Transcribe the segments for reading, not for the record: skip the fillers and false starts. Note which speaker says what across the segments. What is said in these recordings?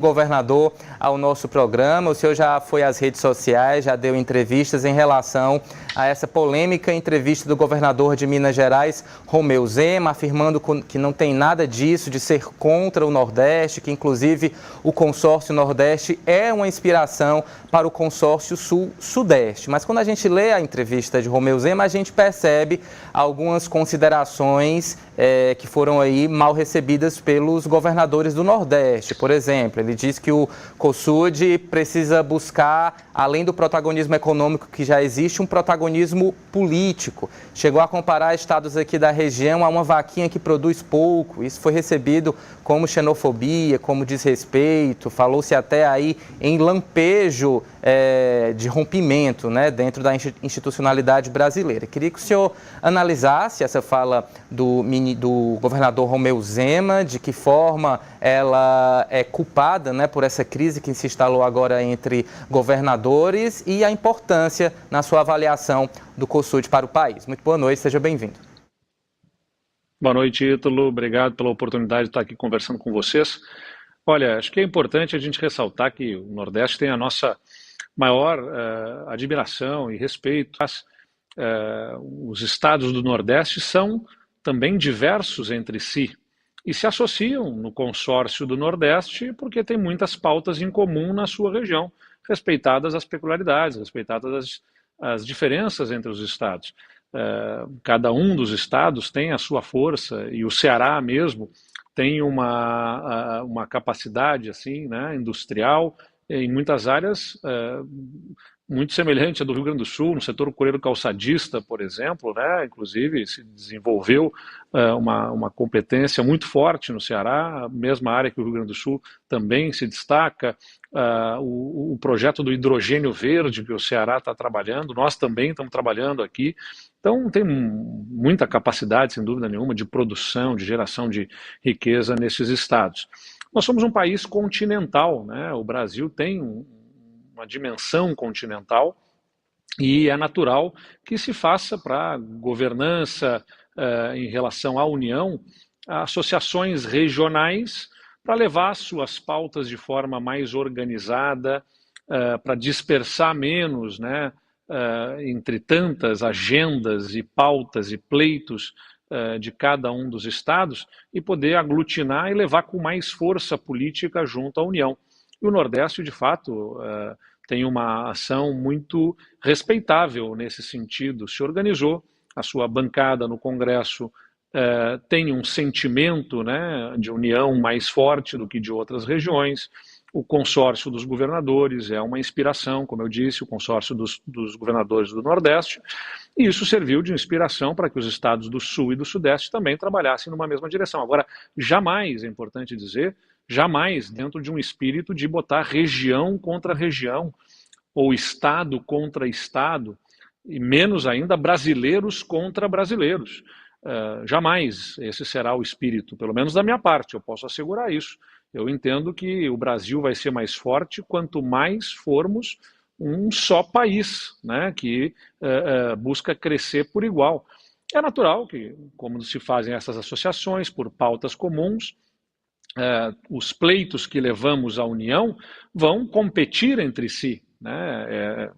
Speaker 1: Governador ao nosso programa. O senhor já foi às redes sociais, já deu entrevistas em relação a essa polêmica entrevista do governador de Minas Gerais, Romeu Zema, afirmando que não tem nada disso, de ser contra o Nordeste, que inclusive o consórcio Nordeste é uma inspiração para o consórcio Sul-Sudeste. Mas quando a gente lê a entrevista de Romeu Zema, a gente percebe algumas considerações que foram aí mal recebidas pelos governadores do Nordeste. Por exemplo, ele diz que o COSUD precisa buscar, além do protagonismo econômico que já existe, um protagonismo político. Chegou a comparar estados aqui da região a uma vaquinha que produz pouco. Isso foi recebido como xenofobia, como desrespeito. Falou-se até aí em lampejo de rompimento, né, dentro da institucionalidade brasileira. Queria que o senhor analisasse essa fala do governador Romeu Zema, de que forma ela é culpada, né, por essa crise que se instalou agora entre governadores e a importância na sua avaliação do COSUD para o país. Muito boa noite, seja bem-vindo.
Speaker 2: Boa noite, Ítalo. Obrigado pela oportunidade de estar aqui conversando com vocês. Olha, acho que é importante a gente ressaltar que o Nordeste tem a nossa maior admiração e respeito. Os estados do Nordeste são também diversos entre si e se associam no consórcio do Nordeste porque tem muitas pautas em comum na sua região, respeitadas as peculiaridades, respeitadas as diferenças entre os estados. Cada um dos estados tem a sua força e o Ceará mesmo tem uma capacidade assim, né, industrial em muitas áreas muito semelhante à do Rio Grande do Sul, no setor coreiro-calçadista, por exemplo, né? Inclusive se desenvolveu uma competência muito forte no Ceará, a mesma área que o Rio Grande do Sul também se destaca, o projeto do hidrogênio verde que o Ceará está trabalhando, nós também estamos trabalhando aqui, então tem muita capacidade, sem dúvida nenhuma, de produção, de geração de riqueza nesses estados. Nós somos um país continental, né? O Brasil tem uma dimensão continental e é natural que se faça para governança em relação à União, associações regionais para levar suas pautas de forma mais organizada, para dispersar menos, né, entre tantas agendas e pautas e pleitos de cada um dos estados e poder aglutinar e levar com mais força política junto à União. E o Nordeste, de fato, tem uma ação muito respeitável nesse sentido. Se organizou, a sua bancada no Congresso tem um sentimento, né, de união mais forte do que de outras regiões. O consórcio dos governadores é uma inspiração, como eu disse, o consórcio dos governadores do Nordeste, e isso serviu de inspiração para que os estados do Sul e do Sudeste também trabalhassem numa mesma direção. Agora, jamais, é importante dizer, jamais dentro de um espírito de botar região contra região, ou estado contra estado, e menos ainda brasileiros contra brasileiros. Jamais esse será o espírito, pelo menos da minha parte, eu posso assegurar isso. Eu entendo que o Brasil vai ser mais forte quanto mais formos um só país, né, que busca crescer por igual. É natural que, como se fazem essas associações por pautas comuns, os pleitos que levamos à União vão competir entre si, né?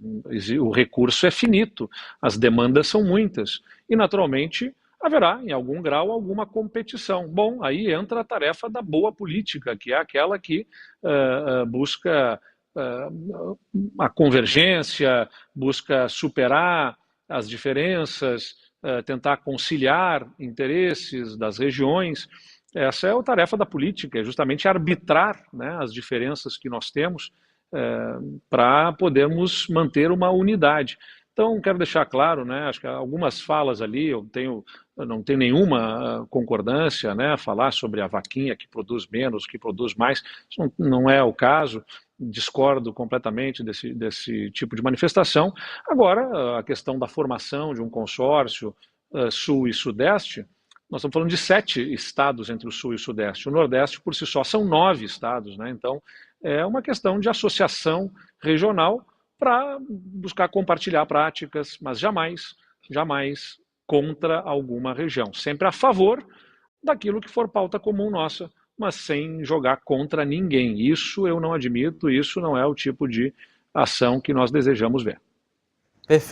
Speaker 2: O recurso é finito, as demandas são muitas e, naturalmente, haverá, em algum grau, alguma competição. Bom, aí entra a tarefa da boa política, que é aquela que busca a convergência, busca superar as diferenças, tentar conciliar interesses das regiões. Essa é a tarefa da política, é justamente arbitrar, né, as diferenças que nós temos para podermos manter uma unidade. Então, quero deixar claro, né, acho que algumas falas ali, eu não tenho nenhuma concordância, né, falar sobre a vaquinha que produz menos, que produz mais, isso não é o caso, discordo completamente desse tipo de manifestação. Agora, a questão da formação de um consórcio Sul e Sudeste, nós estamos falando de 7 estados entre o Sul e o Sudeste. O Nordeste, por si só, são 9 estados, né? Então, é uma questão de associação regional para buscar compartilhar práticas, mas jamais contra alguma região. Sempre a favor daquilo que for pauta comum nossa, mas sem jogar contra ninguém. Isso eu não admito, isso não é o tipo de ação que nós desejamos ver.
Speaker 1: Perfeito.